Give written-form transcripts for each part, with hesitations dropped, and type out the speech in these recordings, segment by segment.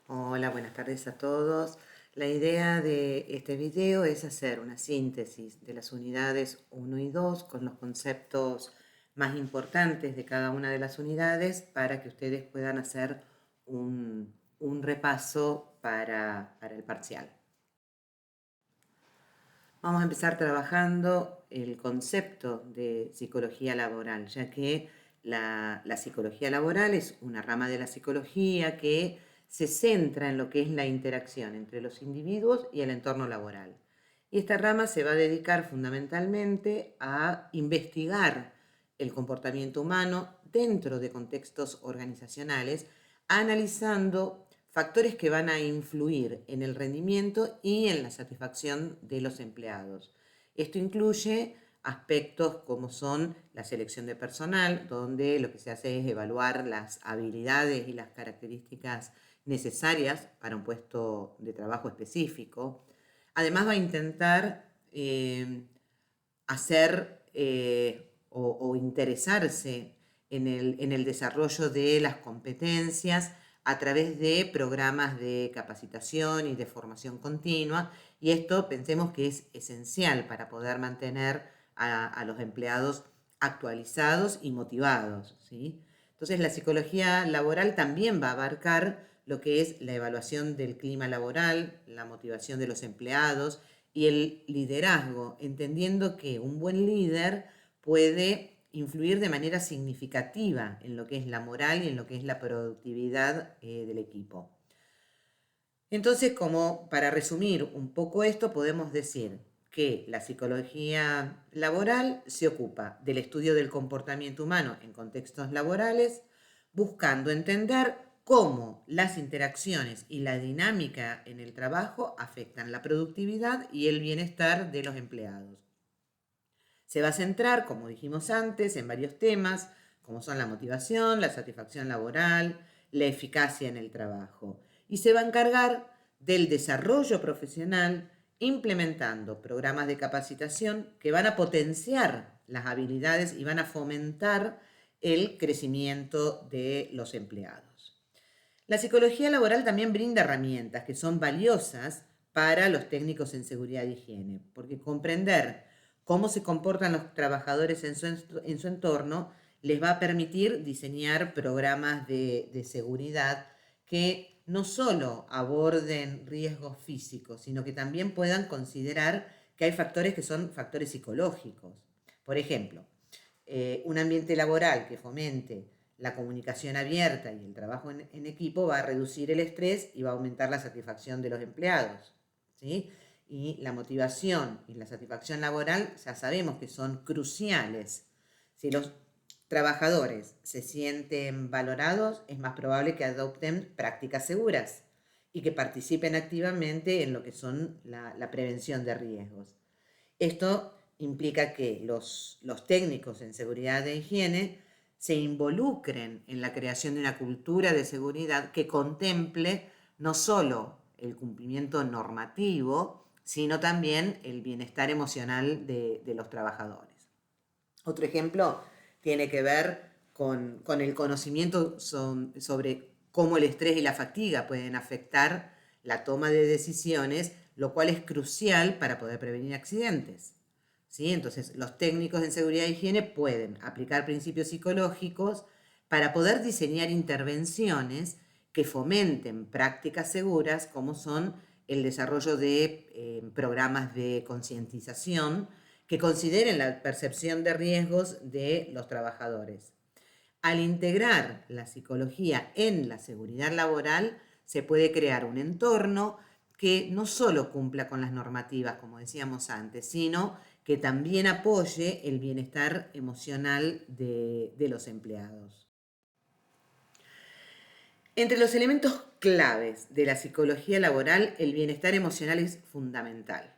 Hola, buenas tardes a todos. La idea de este video es hacer una síntesis de las unidades 1 y 2 con los conceptos más importantes de cada una de las unidades para que ustedes puedan hacer un repaso para el parcial. Vamos a empezar trabajando el concepto de psicología laboral, ya que la psicología laboral es una rama de la psicología que se centra en lo que es la interacción entre los individuos y el entorno laboral. Y esta rama se va a dedicar fundamentalmente a investigar el comportamiento humano dentro de contextos organizacionales, analizando factores que van a influir en el rendimiento y en la satisfacción de los empleados. Esto incluye aspectos como son la selección de personal, donde lo que se hace es evaluar las habilidades y las características necesarias para un puesto de trabajo específico. Además va a intentar hacer o interesarse en el desarrollo de las competencias a través de programas de capacitación y de formación continua, y esto pensemos que es esencial para poder mantener a los empleados actualizados y motivados, ¿sí? Entonces la psicología laboral también va a abarcar lo que es la evaluación del clima laboral, la motivación de los empleados y el liderazgo, entendiendo que un buen líder puede influir de manera significativa en lo que es la moral y en lo que es la productividad del equipo. Entonces, como para resumir un poco esto, podemos decir que la psicología laboral se ocupa del estudio del comportamiento humano en contextos laborales, buscando entender cómo las interacciones y la dinámica en el trabajo afectan la productividad y el bienestar de los empleados. Se va a centrar, como dijimos antes, en varios temas, como son la motivación, la satisfacción laboral, la eficacia en el trabajo. Y se va a encargar del desarrollo profesional implementando programas de capacitación que van a potenciar las habilidades y van a fomentar el crecimiento de los empleados. La psicología laboral también brinda herramientas que son valiosas para los técnicos en seguridad e higiene, porque comprender cómo se comportan los trabajadores en su entorno les va a permitir diseñar programas de seguridad que no solo aborden riesgos físicos, sino que también puedan considerar que hay factores que son factores psicológicos. Por ejemplo, un ambiente laboral que fomente la comunicación abierta y el trabajo en equipo va a reducir el estrés y va a aumentar la satisfacción de los empleados, ¿sí? Y la motivación y la satisfacción laboral ya sabemos que son cruciales. Si los trabajadores se sienten valorados, es más probable que adopten prácticas seguras y que participen activamente en lo que son la prevención de riesgos. Esto implica que los técnicos en seguridad e higiene se involucren en la creación de una cultura de seguridad que contemple no solo el cumplimiento normativo, sino también el bienestar emocional de los trabajadores. Otro ejemplo tiene que ver con el conocimiento sobre cómo el estrés y la fatiga pueden afectar la toma de decisiones, lo cual es crucial para poder prevenir accidentes. ¿Sí? Entonces, los técnicos en seguridad e higiene pueden aplicar principios psicológicos para poder diseñar intervenciones que fomenten prácticas seguras, como son el desarrollo de programas de concientización que consideren la percepción de riesgos de los trabajadores. Al integrar la psicología en la seguridad laboral, se puede crear un entorno que no solo cumpla con las normativas, como decíamos antes, sino que también apoye el bienestar emocional de los empleados. Entre los elementos claves de la psicología laboral, el bienestar emocional es fundamental.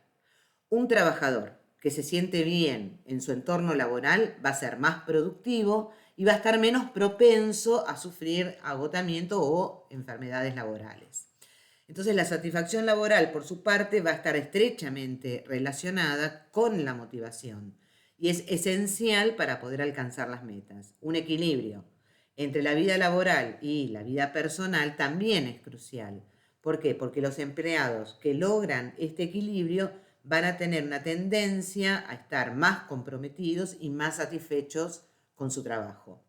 Un trabajador que se siente bien en su entorno laboral va a ser más productivo y va a estar menos propenso a sufrir agotamiento o enfermedades laborales. Entonces la satisfacción laboral, por su parte, va a estar estrechamente relacionada con la motivación y es esencial para poder alcanzar las metas. Un equilibrio entre la vida laboral y la vida personal también es crucial, ¿Por qué? Porque los empleados que logran este equilibrio van a tener una tendencia a estar más comprometidos y más satisfechos con su trabajo.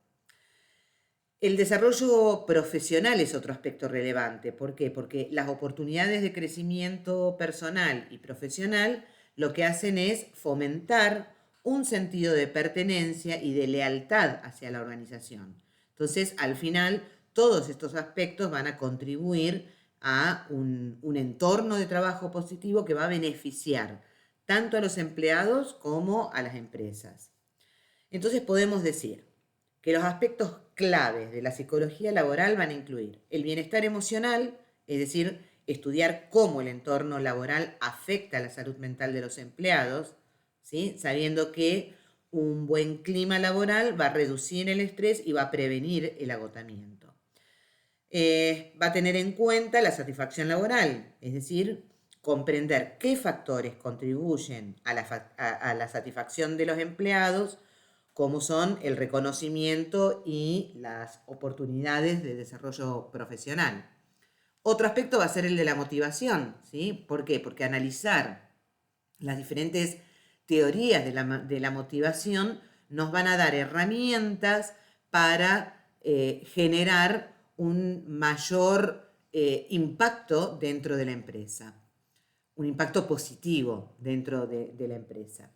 El desarrollo profesional es otro aspecto relevante. ¿Por qué? Porque las oportunidades de crecimiento personal y profesional lo que hacen es fomentar un sentido de pertenencia y de lealtad hacia la organización. Entonces, al final, todos estos aspectos van a contribuir a un entorno de trabajo positivo que va a beneficiar tanto a los empleados como a las empresas. Entonces podemos decir que los aspectos claves de la psicología laboral van a incluir el bienestar emocional, es decir, estudiar cómo el entorno laboral afecta a la salud mental de los empleados, ¿sí? Sabiendo que un buen clima laboral va a reducir el estrés y va a prevenir el agotamiento. Va a tener en cuenta la satisfacción laboral, es decir, comprender qué factores contribuyen a la satisfacción de los empleados, como son el reconocimiento y las oportunidades de desarrollo profesional. Otro aspecto va a ser el de la motivación, ¿sí? ¿Por qué? Porque analizar las diferentes teorías de la motivación nos van a dar herramientas para generar un mayor impacto dentro de la empresa, un impacto positivo dentro de la empresa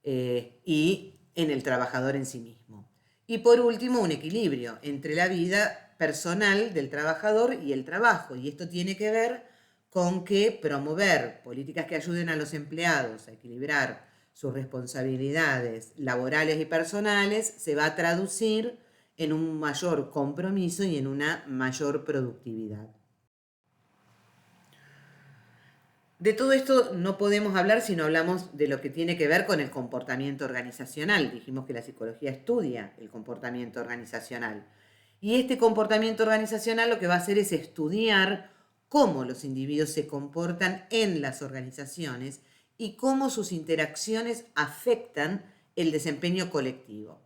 y en el trabajador en sí mismo. Y por último, un equilibrio entre la vida personal del trabajador y el trabajo. Y esto tiene que ver con que promover políticas que ayuden a los empleados a equilibrar sus responsabilidades laborales y personales se va a traducir en un mayor compromiso y en una mayor productividad. De todo esto no podemos hablar si no hablamos de lo que tiene que ver con el comportamiento organizacional. Dijimos que la psicología estudia el comportamiento organizacional. Y este comportamiento organizacional lo que va a hacer es estudiar cómo los individuos se comportan en las organizaciones y cómo sus interacciones afectan el desempeño colectivo.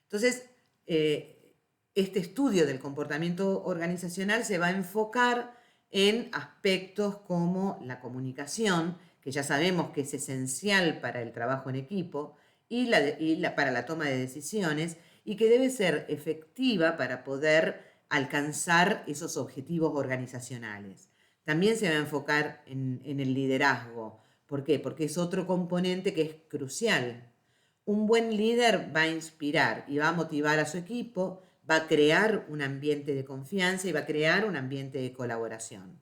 Entonces, este estudio del comportamiento organizacional se va a enfocar en aspectos como la comunicación, que ya sabemos que es esencial para el trabajo en equipo y para la toma de decisiones, y que debe ser efectiva para poder alcanzar esos objetivos organizacionales. También se va a enfocar en el liderazgo. ¿Por qué? Porque es otro componente que es crucial. Un buen líder va a inspirar y va a motivar a su equipo, va a crear un ambiente de confianza y va a crear un ambiente de colaboración.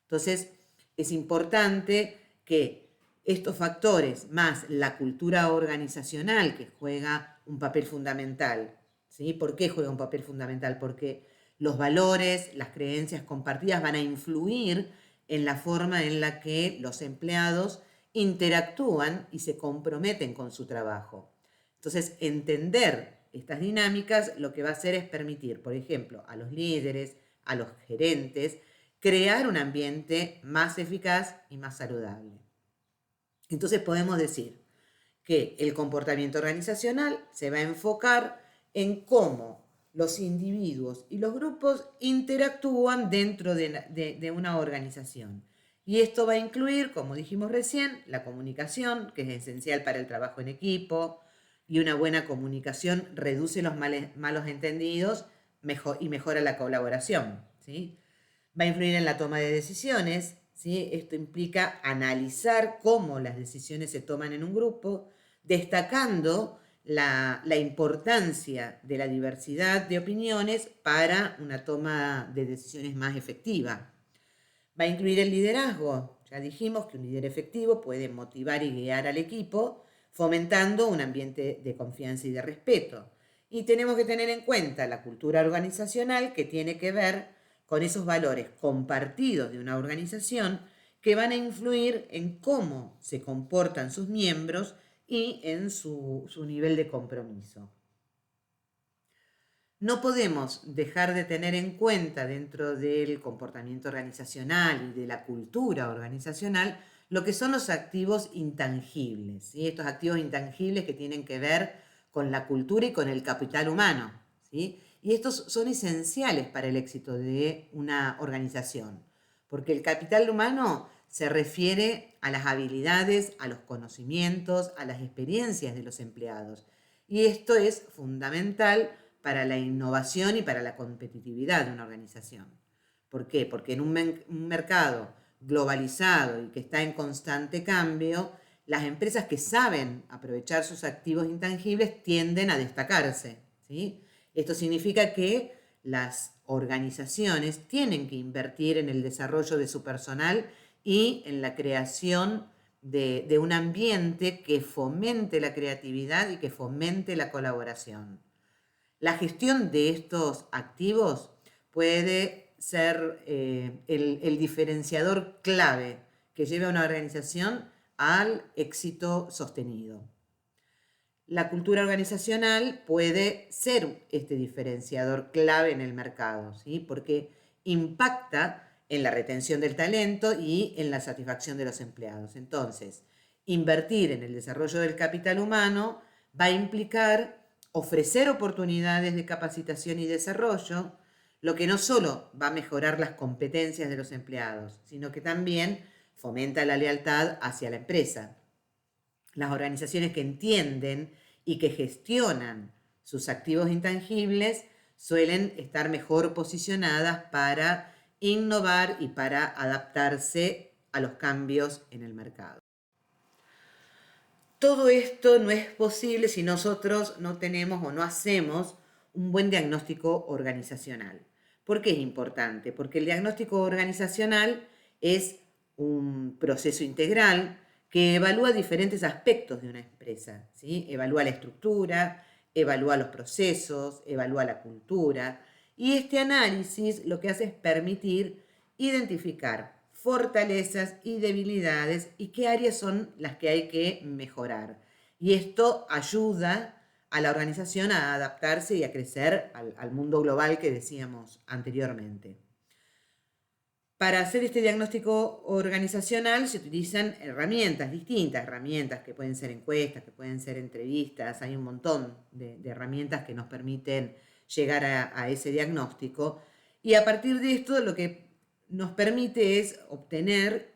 Entonces, es importante que estos factores, más la cultura organizacional, que juega un papel fundamental, ¿sí? ¿Por qué juega un papel fundamental? Porque los valores, las creencias compartidas van a influir en la forma en la que los empleados interactúan y se comprometen con su trabajo. Entonces, entender estas dinámicas lo que va a hacer es permitir, por ejemplo, a los líderes, a los gerentes, crear un ambiente más eficaz y más saludable. Entonces podemos decir que el comportamiento organizacional se va a enfocar en cómo los individuos y los grupos interactúan dentro de una organización. Y esto va a incluir, como dijimos recién, la comunicación, que es esencial para el trabajo en equipo, y una buena comunicación reduce los malos entendidos y mejora la colaboración, ¿sí? Va a influir en la toma de decisiones, ¿sí? Esto implica analizar cómo las decisiones se toman en un grupo, destacando la importancia de la diversidad de opiniones para una toma de decisiones más efectiva. Va a incluir el liderazgo. Ya dijimos que un líder efectivo puede motivar y guiar al equipo, fomentando un ambiente de confianza y de respeto. Y tenemos que tener en cuenta la cultura organizacional, que tiene que ver con esos valores compartidos de una organización que van a influir en cómo se comportan sus miembros y en su nivel de compromiso. No podemos dejar de tener en cuenta dentro del comportamiento organizacional y de la cultura organizacional lo que son los activos intangibles, ¿sí? Estos activos intangibles que tienen que ver con la cultura y con el capital humano, ¿sí? Y estos son esenciales para el éxito de una organización. porque el capital humano se refiere a las habilidades, a los conocimientos, a las experiencias de los empleados. Y esto es fundamental para la innovación y para la competitividad de una organización. ¿Por qué? Porque en un mercado globalizado y que está en constante cambio, las empresas que saben aprovechar sus activos intangibles tienden a destacarse, ¿sí? Esto significa que las organizaciones tienen que invertir en el desarrollo de su personal y en la creación de un ambiente que fomente la creatividad y que fomente la colaboración. La gestión de estos activos puede ser el diferenciador clave que lleve a una organización al éxito sostenido. La cultura organizacional puede ser este diferenciador clave en el mercado, ¿sí? Porque impacta en la retención del talento y en la satisfacción de los empleados. Entonces, invertir en el desarrollo del capital humano va a implicar ofrecer oportunidades de capacitación y desarrollo, lo que no solo va a mejorar las competencias de los empleados, sino que también fomenta la lealtad hacia la empresa. Las organizaciones que entienden y que gestionan sus activos intangibles suelen estar mejor posicionadas para innovar y para adaptarse a los cambios en el mercado. Todo esto no es posible si nosotros no tenemos o no hacemos un buen diagnóstico organizacional. ¿Por qué es importante? Porque el diagnóstico organizacional es un proceso integral que evalúa diferentes aspectos de una empresa, ¿sí? Evalúa la estructura, evalúa los procesos, evalúa la cultura, y este análisis lo que hace es permitir identificar fortalezas y debilidades y qué áreas son las que hay que mejorar. Y esto ayuda a la organización a adaptarse y a crecer al mundo global que decíamos anteriormente. Para hacer este diagnóstico organizacional se utilizan herramientas, distintas herramientas que pueden ser encuestas, que pueden ser entrevistas, hay un montón de herramientas que nos permiten llegar a ese diagnóstico, y a partir de esto lo que nos permite es obtener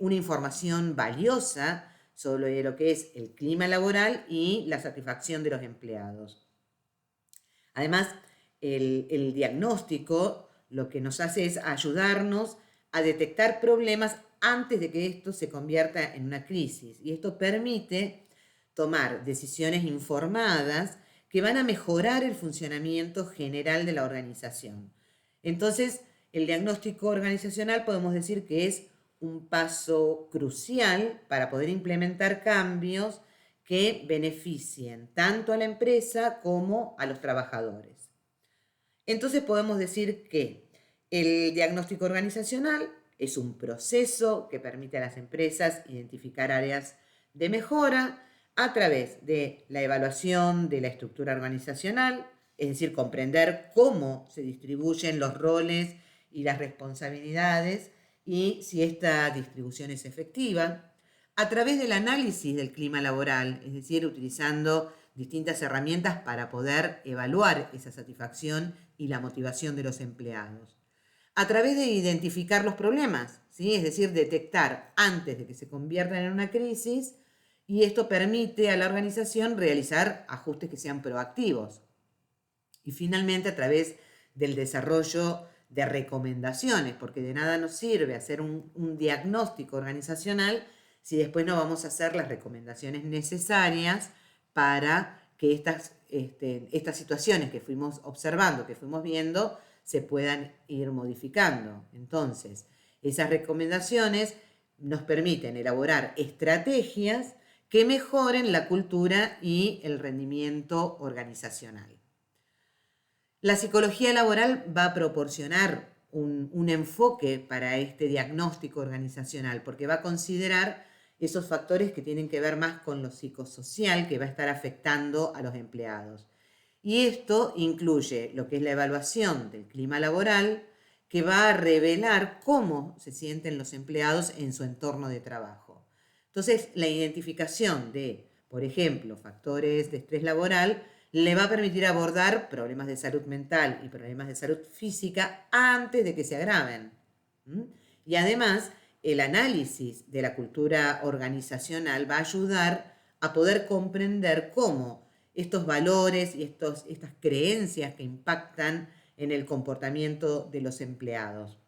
una información valiosa sobre lo que es el clima laboral y la satisfacción de los empleados. Además, el diagnóstico lo que nos hace es ayudarnos a detectar problemas antes de que esto se convierta en una crisis. Y esto permite tomar decisiones informadas que van a mejorar el funcionamiento general de la organización. Entonces, el diagnóstico organizacional podemos decir que es un paso crucial para poder implementar cambios que beneficien tanto a la empresa como a los trabajadores. Entonces podemos decir que el diagnóstico organizacional es un proceso que permite a las empresas identificar áreas de mejora a través de la evaluación de la estructura organizacional, es decir, comprender cómo se distribuyen los roles y las responsabilidades y si esta distribución es efectiva, a través del análisis del clima laboral, es decir, utilizando distintas herramientas para poder evaluar esa satisfacción y la motivación de los empleados. A través de identificar los problemas, ¿sí? Es decir, detectar antes de que se conviertan en una crisis, y esto permite a la organización realizar ajustes que sean proactivos. Y finalmente, a través del desarrollo de recomendaciones, porque de nada nos sirve hacer un diagnóstico organizacional si después no vamos a hacer las recomendaciones necesarias para que estas situaciones que fuimos observando, que fuimos viendo, se puedan ir modificando. Entonces, esas recomendaciones nos permiten elaborar estrategias que mejoren la cultura y el rendimiento organizacional. La psicología laboral va a proporcionar un enfoque para este diagnóstico organizacional, porque va a considerar esos factores que tienen que ver más con lo psicosocial que va a estar afectando a los empleados. Y esto incluye lo que es la evaluación del clima laboral, que va a revelar cómo se sienten los empleados en su entorno de trabajo. Entonces, la identificación de, por ejemplo, factores de estrés laboral le va a permitir abordar problemas de salud mental y problemas de salud física antes de que se agraven. Y además, el análisis de la cultura organizacional va a ayudar a poder comprender cómo estos valores y estas creencias que impactan en el comportamiento de los empleados.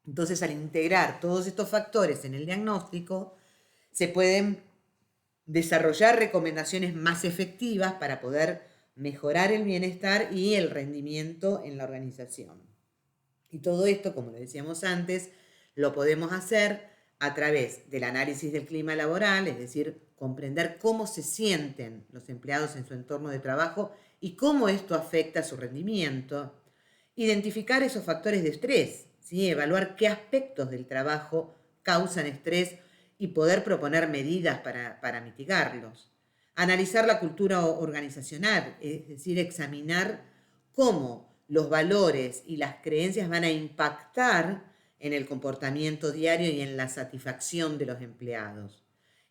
Entonces, al integrar todos estos factores en el diagnóstico, se pueden desarrollar recomendaciones más efectivas para poder mejorar el bienestar y el rendimiento en la organización. Y todo esto, como le decíamos antes, lo podemos hacer a través del análisis del clima laboral, es decir, comprender cómo se sienten los empleados en su entorno de trabajo y cómo esto afecta su rendimiento, identificar esos factores de estrés, ¿sí? Evaluar qué aspectos del trabajo causan estrés y poder proponer medidas para mitigarlos. Analizar la cultura organizacional, es decir, examinar cómo los valores y las creencias van a impactar en el comportamiento diario y en la satisfacción de los empleados.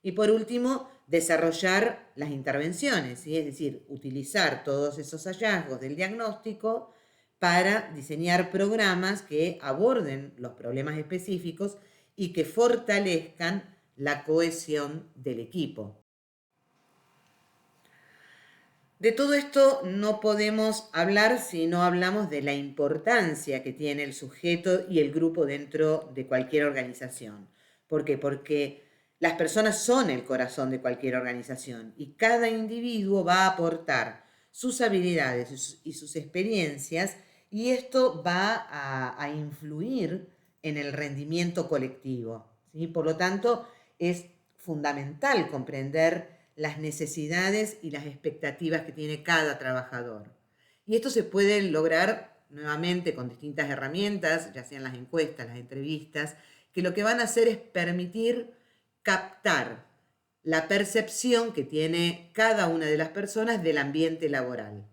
Y por último, desarrollar las intervenciones, ¿sí? Es decir, utilizar todos esos hallazgos del diagnóstico para diseñar programas que aborden los problemas específicos y que fortalezcan la cohesión del equipo. De todo esto no podemos hablar si no hablamos de la importancia que tiene el sujeto y el grupo dentro de cualquier organización. ¿Por qué? Porque las personas son el corazón de cualquier organización y cada individuo va a aportar sus habilidades y sus experiencias y esto va a influir en el rendimiento colectivo, ¿sí? Por lo tanto, es fundamental comprender las necesidades y las expectativas que tiene cada trabajador. Y esto se puede lograr nuevamente con distintas herramientas, ya sean las encuestas, las entrevistas, que lo que van a hacer es permitir captar la percepción que tiene cada una de las personas del ambiente laboral.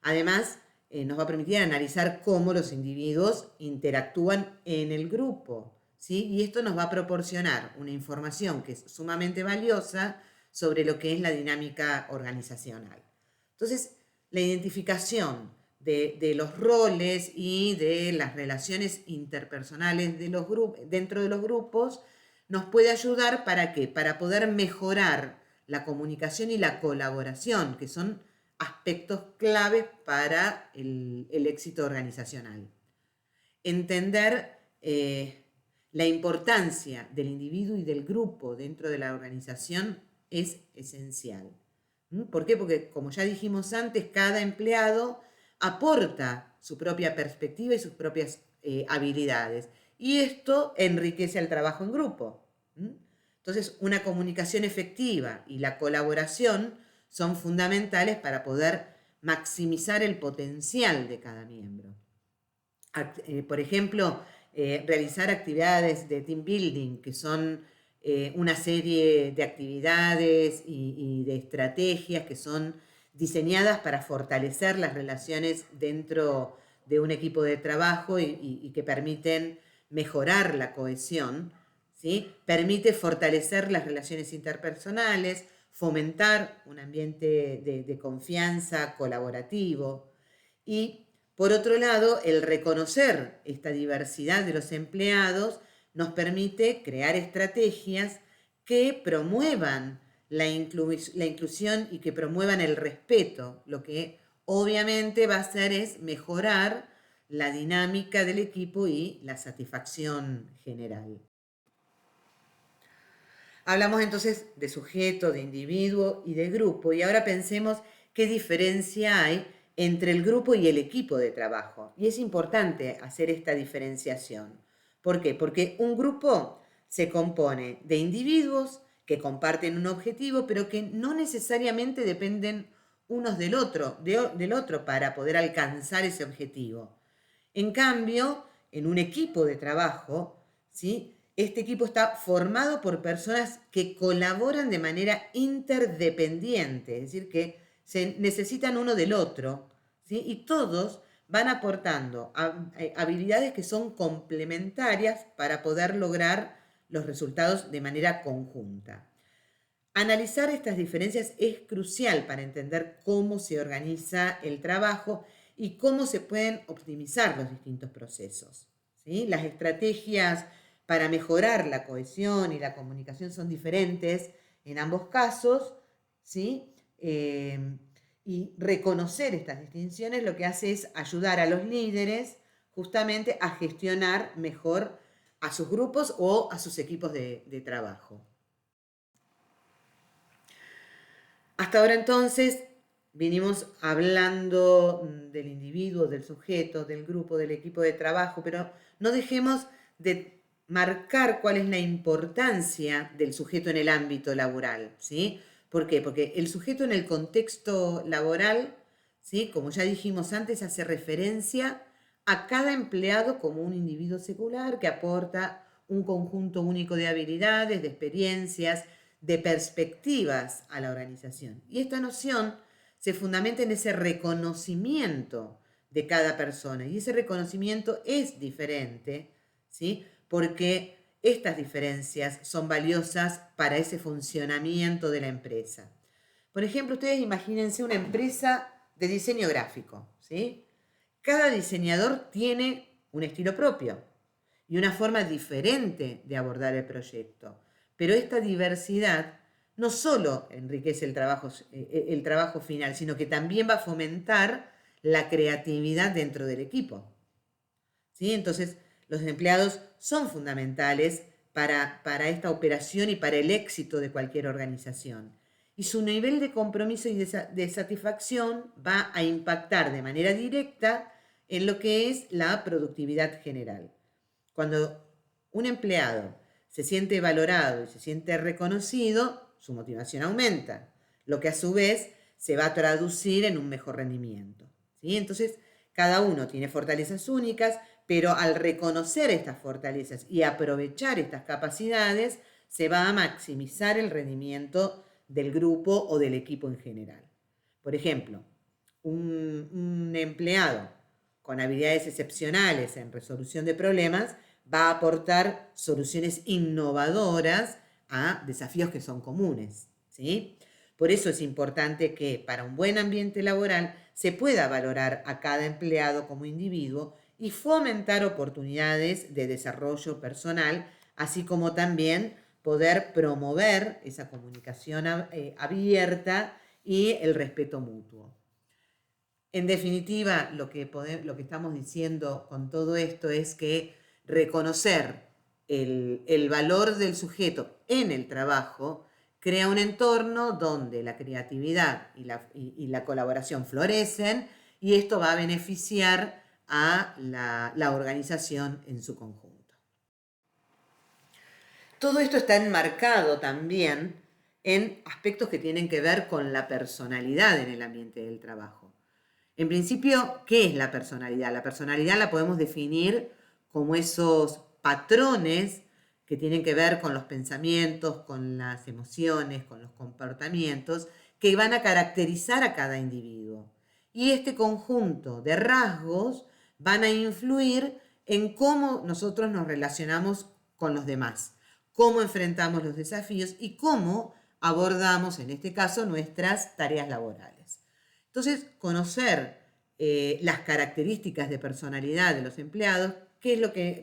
Además, nos va a permitir analizar cómo los individuos interactúan en el grupo, ¿sí? Y esto nos va a proporcionar una información que es sumamente valiosa sobre lo que es la dinámica organizacional. Entonces, la identificación de los roles y de las relaciones interpersonales de los dentro de los grupos nos puede ayudar ¿para qué? Para poder mejorar la comunicación y la colaboración, que son aspectos claves para el éxito organizacional. Entender la importancia del individuo y del grupo dentro de la organización es esencial. ¿Por qué? Porque, como ya dijimos antes, cada empleado aporta su propia perspectiva y sus propias habilidades. Y esto enriquece el trabajo en grupo. Entonces, una comunicación efectiva y la colaboración son fundamentales para poder maximizar el potencial de cada miembro. Por ejemplo, realizar actividades de team building, que son una serie de actividades y de estrategias que son diseñadas para fortalecer las relaciones dentro de un equipo de trabajo y que permiten mejorar la cohesión, ¿sí? Permite fortalecer las relaciones interpersonales, fomentar un ambiente de confianza colaborativo y, por otro lado, el reconocer esta diversidad de los empleados nos permite crear estrategias que promuevan la inclusión y que promuevan el respeto. Lo que obviamente va a hacer es mejorar la dinámica del equipo y la satisfacción general. Hablamos entonces de sujeto, de individuo y de grupo, y ahora pensemos qué diferencia hay entre el grupo y el equipo de trabajo. Y es importante hacer esta diferenciación. ¿Por qué? Porque un grupo se compone de individuos que comparten un objetivo, pero que no necesariamente dependen unos del otro para poder alcanzar ese objetivo. En cambio, en un equipo de trabajo, ¿sí? Este equipo está formado por personas que colaboran de manera interdependiente, es decir, que se necesitan uno del otro, ¿sí? Y todos van aportando habilidades que son complementarias para poder lograr los resultados de manera conjunta. Analizar estas diferencias es crucial para entender cómo se organiza el trabajo y cómo se pueden optimizar los distintos procesos, ¿sí? Las estrategias para mejorar la cohesión y la comunicación son diferentes en ambos casos, ¿sí? Y reconocer estas distinciones lo que hace es ayudar a los líderes justamente a gestionar mejor a sus grupos o a sus equipos de trabajo. Hasta ahora entonces venimos hablando del individuo, del sujeto, del grupo, del equipo de trabajo, pero no dejemos de marcar cuál es la importancia del sujeto en el ámbito laboral, ¿sí? ¿Por qué? Porque el sujeto en el contexto laboral, ¿sí? Como ya dijimos antes, hace referencia a cada empleado como un individuo secular que aporta un conjunto único de habilidades, de experiencias, de perspectivas a la organización. Y esta noción se fundamenta en ese reconocimiento de cada persona. Y ese reconocimiento es diferente, ¿sí? Porque estas diferencias son valiosas para ese funcionamiento de la empresa. Por ejemplo, ustedes imagínense una empresa de diseño gráfico, ¿sí? Cada diseñador tiene un estilo propio y una forma diferente de abordar el proyecto. Pero esta diversidad no solo enriquece el trabajo final, sino que también va a fomentar la creatividad dentro del equipo. ¿Sí? Entonces, los empleados son fundamentales para esta operación y para el éxito de cualquier organización. Y su nivel de compromiso y de satisfacción va a impactar de manera directa en lo que es la productividad general. Cuando un empleado se siente valorado y se siente reconocido, su motivación aumenta, lo que a su vez se va a traducir en un mejor rendimiento, ¿sí? Entonces, cada uno tiene fortalezas únicas, pero al reconocer estas fortalezas y aprovechar estas capacidades, se va a maximizar el rendimiento del grupo o del equipo en general. Por ejemplo, un empleado con habilidades excepcionales en resolución de problemas va a aportar soluciones innovadoras a desafíos que son comunes, ¿sí? Por eso es importante que para un buen ambiente laboral se pueda valorar a cada empleado como individuo y fomentar oportunidades de desarrollo personal, así como también poder promover esa comunicación abierta y el respeto mutuo. En definitiva, lo que estamos diciendo con todo esto es que reconocer el valor del sujeto en el trabajo crea un entorno donde la creatividad y la colaboración florecen, y esto va a beneficiar a la organización en su conjunto. Todo esto está enmarcado también en aspectos que tienen que ver con la personalidad en el ambiente del trabajo. En principio, ¿qué es la personalidad? La personalidad la podemos definir como esos patrones que tienen que ver con los pensamientos, con las emociones, con los comportamientos, que van a caracterizar a cada individuo. Y este conjunto de rasgos van a influir en cómo nosotros nos relacionamos con los demás, cómo enfrentamos los desafíos y cómo abordamos, en este caso, nuestras tareas laborales. Entonces, conocer las características de personalidad de los empleados,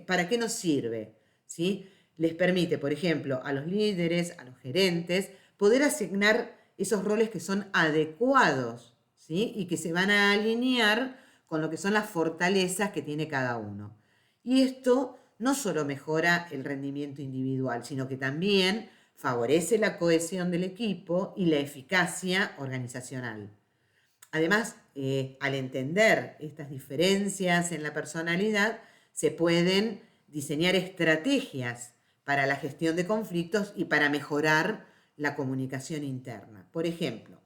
para qué nos sirve, ¿sí? Les permite, por ejemplo, a los líderes, a los gerentes, poder asignar esos roles que son adecuados, ¿sí? Y que se van a alinear con lo que son las fortalezas que tiene cada uno. Y esto no solo mejora el rendimiento individual, sino que también favorece la cohesión del equipo y la eficacia organizacional. Además, al entender estas diferencias en la personalidad, se pueden diseñar estrategias para la gestión de conflictos y para mejorar la comunicación interna. Por ejemplo,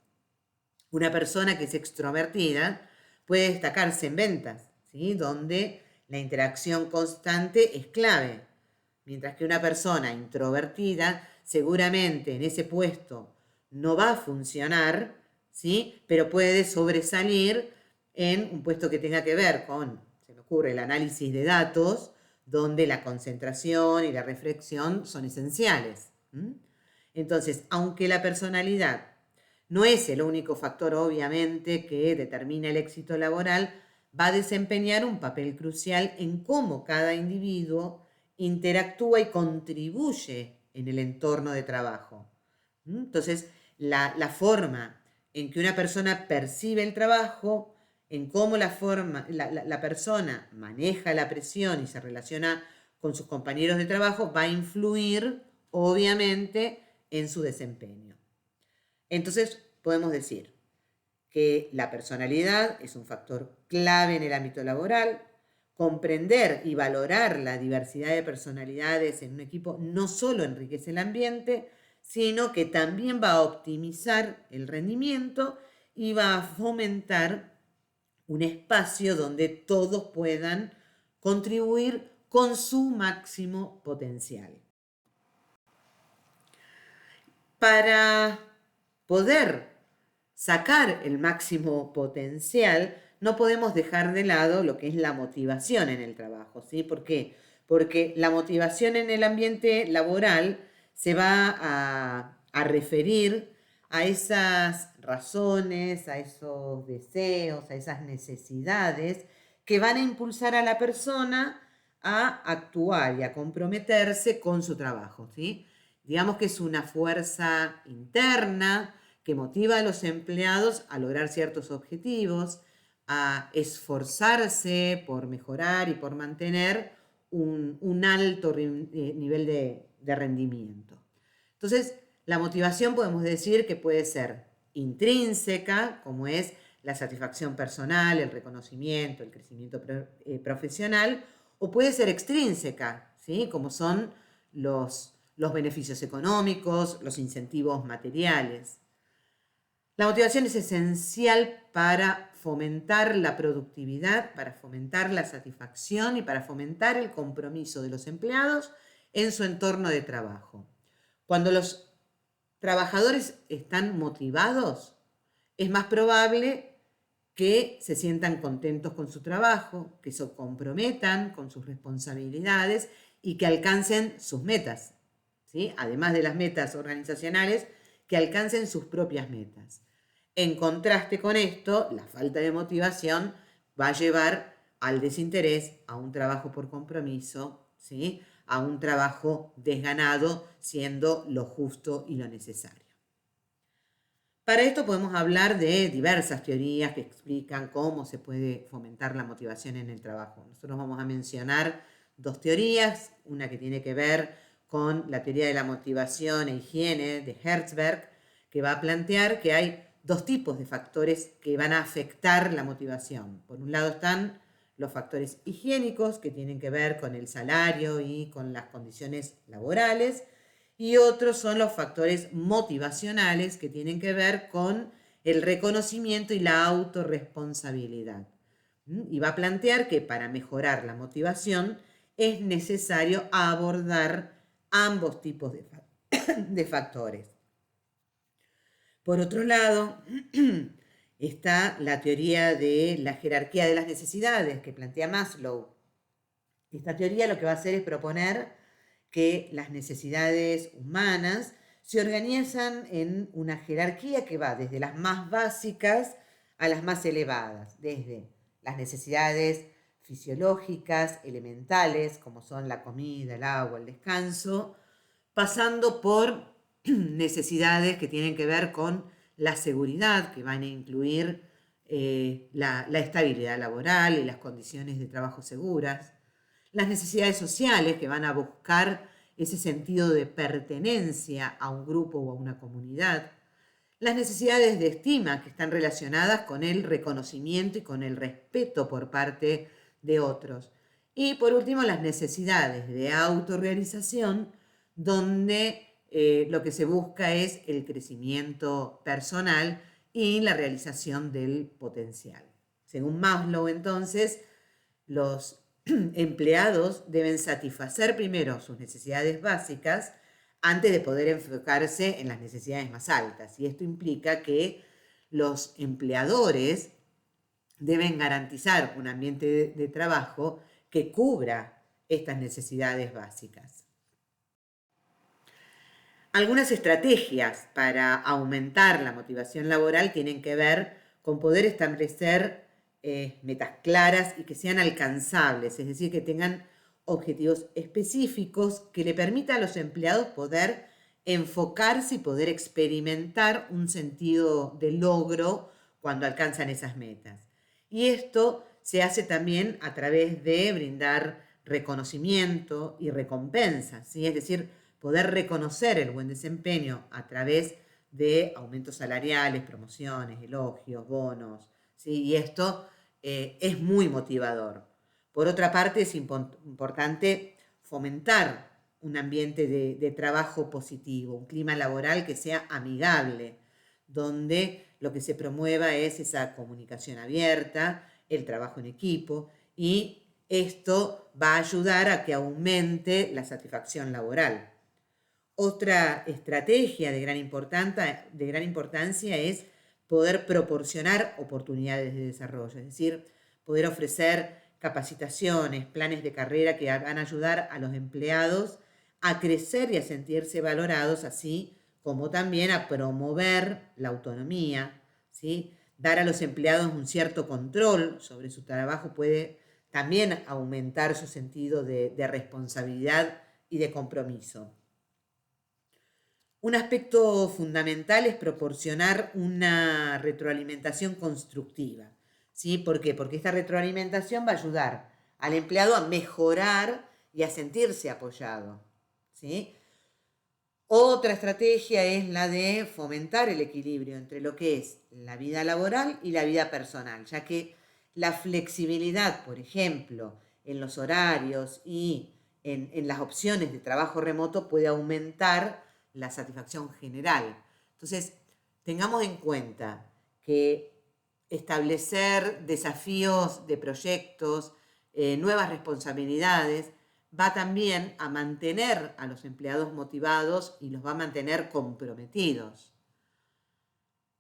una persona que es extrovertida puede destacarse en ventas, ¿sí? Donde la interacción constante es clave, mientras que una persona introvertida seguramente en ese puesto no va a funcionar, ¿sí? Pero puede sobresalir en un puesto que tenga que ver con, se me ocurre, el análisis de datos, donde la concentración y la reflexión son esenciales. Entonces, aunque la personalidad no es el único factor, obviamente, que determina el éxito laboral, va a desempeñar un papel crucial en cómo cada individuo interactúa y contribuye en el entorno de trabajo. Entonces, la forma en que una persona percibe el trabajo, en cómo la persona maneja la presión y se relaciona con sus compañeros de trabajo, va a influir, obviamente, en su desempeño. Entonces, podemos decir que la personalidad es un factor clave en el ámbito laboral. Comprender y valorar la diversidad de personalidades en un equipo no solo enriquece el ambiente, sino que también va a optimizar el rendimiento y va a fomentar un espacio donde todos puedan contribuir con su máximo potencial. Para poder sacar el máximo potencial, no podemos dejar de lado lo que es la motivación en el trabajo, ¿sí? ¿Por qué? Porque la motivación en el ambiente laboral se va a referir a esas razones, a esos deseos, a esas necesidades que van a impulsar a la persona a actuar y a comprometerse con su trabajo, ¿sí? Digamos que es una fuerza interna que motiva a los empleados a lograr ciertos objetivos, a esforzarse por mejorar y por mantener un alto nivel de rendimiento. Entonces, la motivación podemos decir que puede ser intrínseca, como es la satisfacción personal, el reconocimiento, el crecimiento profesional, o puede ser extrínseca, ¿sí? Como son los beneficios económicos, los incentivos materiales. La motivación es esencial para fomentar la productividad, para fomentar la satisfacción y para fomentar el compromiso de los empleados en su entorno de trabajo. Cuando los trabajadores están motivados, es más probable que se sientan contentos con su trabajo, que se comprometan con sus responsabilidades y que alcancen sus metas, ¿sí? Además de las metas organizacionales, que alcancen sus propias metas. En contraste con esto, la falta de motivación va a llevar al desinterés, a un trabajo por compromiso, ¿sí? A un trabajo desganado, siendo lo justo y lo necesario. Para esto podemos hablar de diversas teorías que explican cómo se puede fomentar la motivación en el trabajo. Nosotros vamos a mencionar dos teorías, una que tiene que ver con la teoría de la motivación e higiene de Herzberg, que va a plantear que hay dos tipos de factores que van a afectar la motivación. Por un lado están los factores higiénicos, que tienen que ver con el salario y con las condiciones laborales, y otros son los factores motivacionales, que tienen que ver con el reconocimiento y la autorresponsabilidad. Y va a plantear que para mejorar la motivación es necesario abordar ambos tipos de factores. Por otro lado, está la teoría de la jerarquía de las necesidades que plantea Maslow. Esta teoría lo que va a hacer es proponer que las necesidades humanas se organizan en una jerarquía que va desde las más básicas a las más elevadas, desde las necesidades fisiológicas, elementales, como son la comida, el agua, el descanso, pasando por necesidades que tienen que ver con la seguridad, que van a incluir la estabilidad laboral y las condiciones de trabajo seguras, las necesidades sociales, que van a buscar ese sentido de pertenencia a un grupo o a una comunidad, las necesidades de estima, que están relacionadas con el reconocimiento y con el respeto por parte de otros, y por último las necesidades de autorrealización, donde lo que se busca es el crecimiento personal y la realización del potencial. Según Maslow, entonces, los empleados deben satisfacer primero sus necesidades básicas antes de poder enfocarse en las necesidades más altas. Y esto implica que los empleadores deben garantizar un ambiente de trabajo que cubra estas necesidades básicas. Algunas estrategias para aumentar la motivación laboral tienen que ver con poder establecer metas claras y que sean alcanzables, es decir, que tengan objetivos específicos que le permita a los empleados poder enfocarse y poder experimentar un sentido de logro cuando alcanzan esas metas. Y esto se hace también a través de brindar reconocimiento y recompensa, ¿sí? Es decir, poder reconocer el buen desempeño a través de aumentos salariales, promociones, elogios, bonos, ¿sí? Y esto es muy motivador. Por otra parte, es importante fomentar un ambiente de trabajo positivo, un clima laboral que sea amigable, donde lo que se promueva es esa comunicación abierta, el trabajo en equipo, y esto va a ayudar a que aumente la satisfacción laboral. Otra estrategia de gran importancia es poder proporcionar oportunidades de desarrollo, es decir, poder ofrecer capacitaciones, planes de carrera que van a ayudar a los empleados a crecer y a sentirse valorados, así como también a promover la autonomía, ¿sí? Dar a los empleados un cierto control sobre su trabajo puede también aumentar su sentido de responsabilidad y de compromiso. Un aspecto fundamental es proporcionar una retroalimentación constructiva, ¿sí? ¿Por qué? Porque esta retroalimentación va a ayudar al empleado a mejorar y a sentirse apoyado, ¿sí? Otra estrategia es la de fomentar el equilibrio entre lo que es la vida laboral y la vida personal, ya que la flexibilidad, por ejemplo, en los horarios y en las opciones de trabajo remoto puede aumentar la satisfacción general. Entonces, tengamos en cuenta que establecer desafíos de proyectos, nuevas responsabilidades, va también a mantener a los empleados motivados y los va a mantener comprometidos.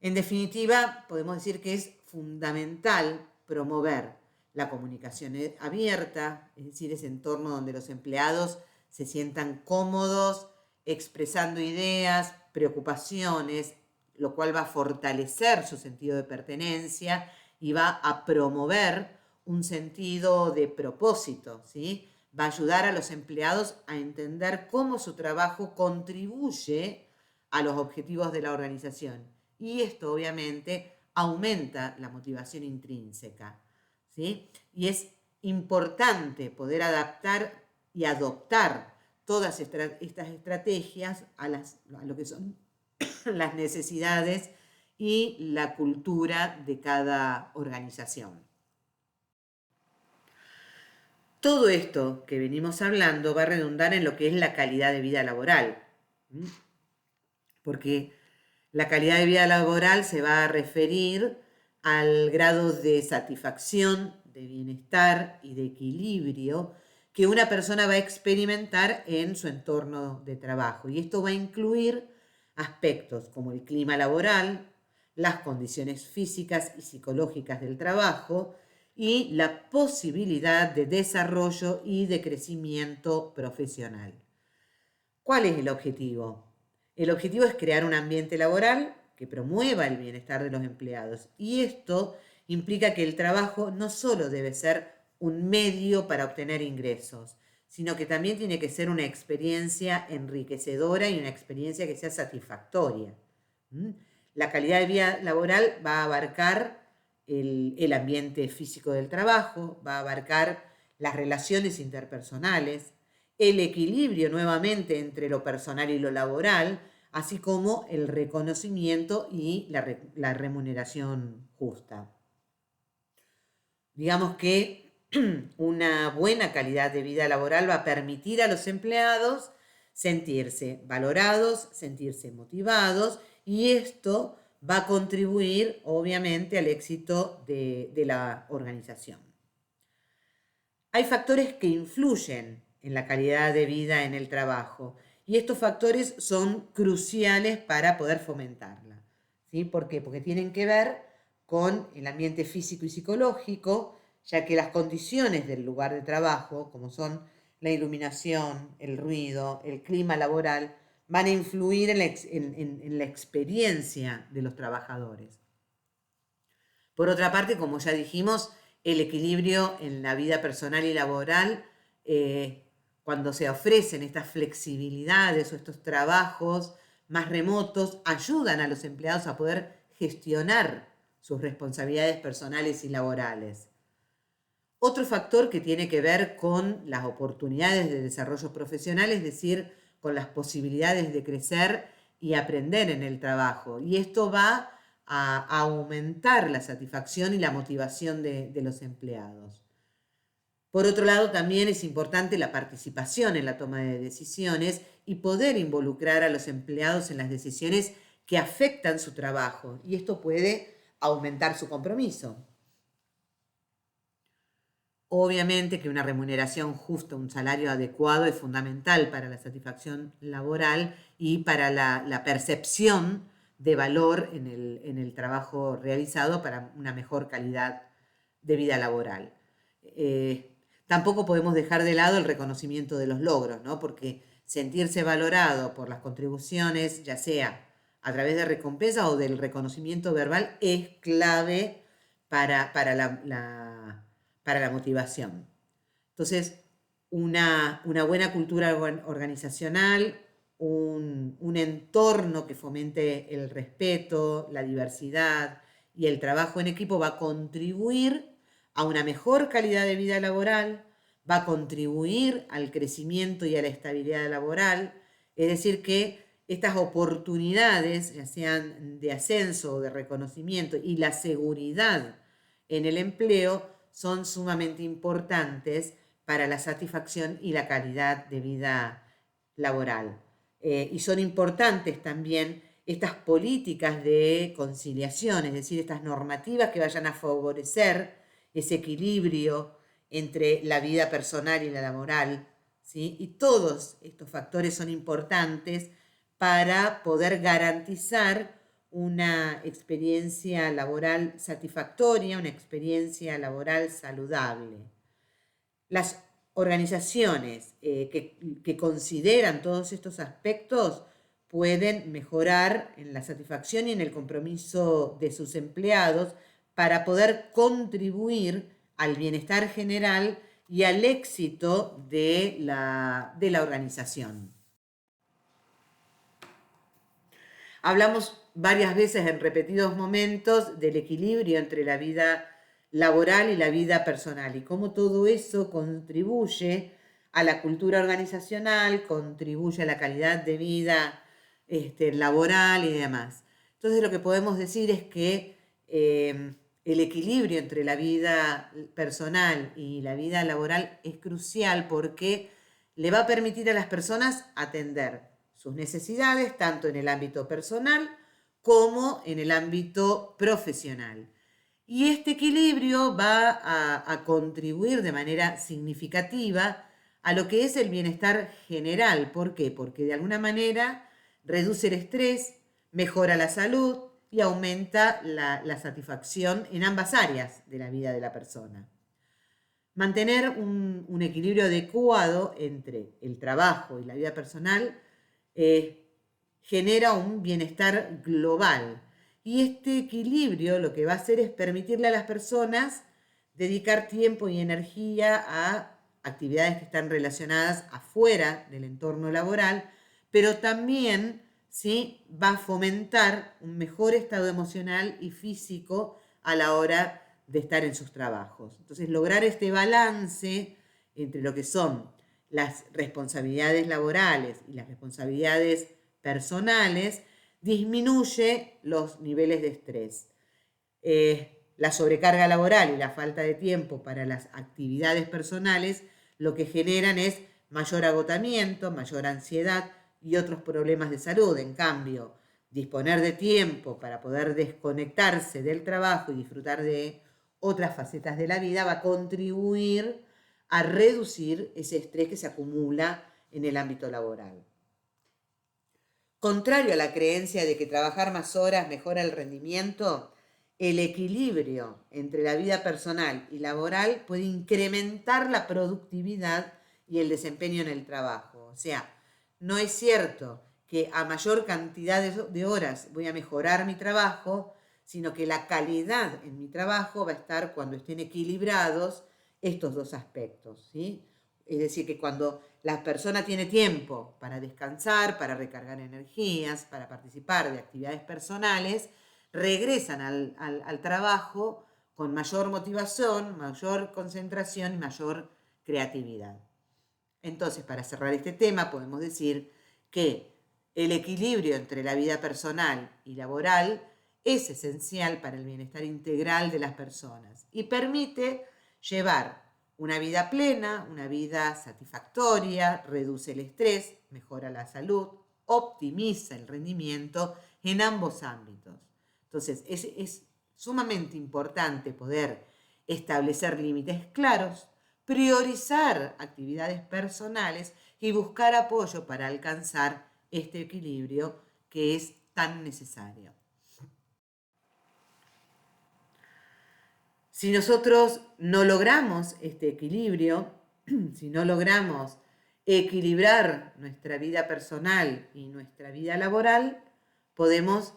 En definitiva, podemos decir que es fundamental promover la comunicación abierta, es decir, ese entorno donde los empleados se sientan cómodos expresando ideas, preocupaciones, lo cual va a fortalecer su sentido de pertenencia y va a promover un sentido de propósito, ¿sí? Va a ayudar a los empleados a entender cómo su trabajo contribuye a los objetivos de la organización. Y esto obviamente aumenta la motivación intrínseca, ¿sí? Y es importante poder adaptar y adoptar todas estas estrategias a lo que son las necesidades y la cultura de cada organización. Todo esto que venimos hablando va a redundar en lo que es la calidad de vida laboral, porque la calidad de vida laboral se va a referir al grado de satisfacción, de bienestar y de equilibrio que una persona va a experimentar en su entorno de trabajo. Y esto va a incluir aspectos como el clima laboral, las condiciones físicas y psicológicas del trabajo y la posibilidad de desarrollo y de crecimiento profesional. ¿Cuál es el objetivo? El objetivo es crear un ambiente laboral que promueva el bienestar de los empleados y esto implica que el trabajo no solo debe ser un medio para obtener ingresos, sino que también tiene que ser una experiencia enriquecedora y una experiencia que sea satisfactoria. La calidad de vida laboral va a abarcar el ambiente físico del trabajo, va a abarcar las relaciones interpersonales, el equilibrio nuevamente entre lo personal y lo laboral, así como el reconocimiento y la remuneración justa. Digamos que una buena calidad de vida laboral va a permitir a los empleados sentirse valorados, sentirse motivados y esto va a contribuir obviamente al éxito de la organización. Hay factores que influyen en la calidad de vida en el trabajo y estos factores son cruciales para poder fomentarla, ¿sí? ¿Por qué? Porque tienen que ver con el ambiente físico y psicológico, ya que las condiciones del lugar de trabajo, como son la iluminación, el ruido, el clima laboral, van a influir en la experiencia de los trabajadores. Por otra parte, como ya dijimos, el equilibrio en la vida personal y laboral cuando se ofrecen estas flexibilidades o estos trabajos más remotos, ayudan a los empleados a poder gestionar sus responsabilidades personales y laborales. Otro factor que tiene que ver con las oportunidades de desarrollo profesional, es decir, con las posibilidades de crecer y aprender en el trabajo. Y esto va a aumentar la satisfacción y la motivación de los empleados. Por otro lado, también es importante la participación en la toma de decisiones y poder involucrar a los empleados en las decisiones que afectan su trabajo. Y esto puede aumentar su compromiso. Obviamente que una remuneración justa, un salario adecuado es fundamental para la satisfacción laboral y para la percepción de valor en el trabajo realizado para una mejor calidad de vida laboral. Tampoco podemos dejar de lado el reconocimiento de los logros, ¿no? Porque sentirse valorado por las contribuciones, ya sea a través de recompensas o del reconocimiento verbal, es clave para la motivación. Entonces, una buena cultura organizacional, un entorno que fomente el respeto, la diversidad y el trabajo en equipo va a contribuir a una mejor calidad de vida laboral, va a contribuir al crecimiento y a la estabilidad laboral. Es decir, que estas oportunidades, ya sean de ascenso o de reconocimiento, y la seguridad en el empleo, son sumamente importantes para la satisfacción y la calidad de vida laboral. Y son importantes también estas políticas de conciliación, es decir, estas normativas que vayan a favorecer ese equilibrio entre la vida personal y la laboral, ¿sí? Y todos estos factores son importantes para poder garantizar una experiencia laboral satisfactoria, una experiencia laboral saludable. Las organizaciones que consideran todos estos aspectos pueden mejorar en la satisfacción y en el compromiso de sus empleados para poder contribuir al bienestar general y al éxito de la organización. Hablamos varias veces en repetidos momentos del equilibrio entre la vida laboral y la vida personal y cómo todo eso contribuye a la cultura organizacional, contribuye a la calidad de vida laboral y demás. Entonces lo que podemos decir es que el equilibrio entre la vida personal y la vida laboral es crucial porque le va a permitir a las personas atender sus necesidades tanto en el ámbito personal como en el ámbito profesional. Y este equilibrio va a contribuir de manera significativa a lo que es el bienestar general. ¿Por qué? Porque de alguna manera reduce el estrés, mejora la salud y aumenta la satisfacción en ambas áreas de la vida de la persona. Mantener un equilibrio adecuado entre el trabajo y la vida personal genera un bienestar global. Y este equilibrio lo que va a hacer es permitirle a las personas dedicar tiempo y energía a actividades que están relacionadas afuera del entorno laboral, pero también ¿sí? Va a fomentar un mejor estado emocional y físico a la hora de estar en sus trabajos. Entonces, lograr este balance entre lo que son las responsabilidades laborales y las responsabilidades personales disminuye los niveles de estrés. La sobrecarga laboral y la falta de tiempo para las actividades personales lo que generan es mayor agotamiento, mayor ansiedad y otros problemas de salud. En cambio, disponer de tiempo para poder desconectarse del trabajo y disfrutar de otras facetas de la vida va a contribuir a reducir ese estrés que se acumula en el ámbito laboral. Contrario a la creencia de que trabajar más horas mejora el rendimiento, el equilibrio entre la vida personal y laboral puede incrementar la productividad y el desempeño en el trabajo. O sea, no es cierto que a mayor cantidad de horas voy a mejorar mi trabajo, sino que la calidad en mi trabajo va a estar cuando estén equilibrados estos dos aspectos, ¿sí? Es decir, que cuando la persona tiene tiempo para descansar, para recargar energías, para participar de actividades personales, regresan al trabajo con mayor motivación, mayor concentración y mayor creatividad. Entonces, para cerrar este tema, podemos decir que el equilibrio entre la vida personal y laboral es esencial para el bienestar integral de las personas y permite llevar una vida plena, una vida satisfactoria, reduce el estrés, mejora la salud, optimiza el rendimiento en ambos ámbitos. Entonces, es sumamente importante poder establecer límites claros, priorizar actividades personales y buscar apoyo para alcanzar este equilibrio que es tan necesario. Si nosotros no logramos este equilibrio, si no logramos equilibrar nuestra vida personal y nuestra vida laboral, podemos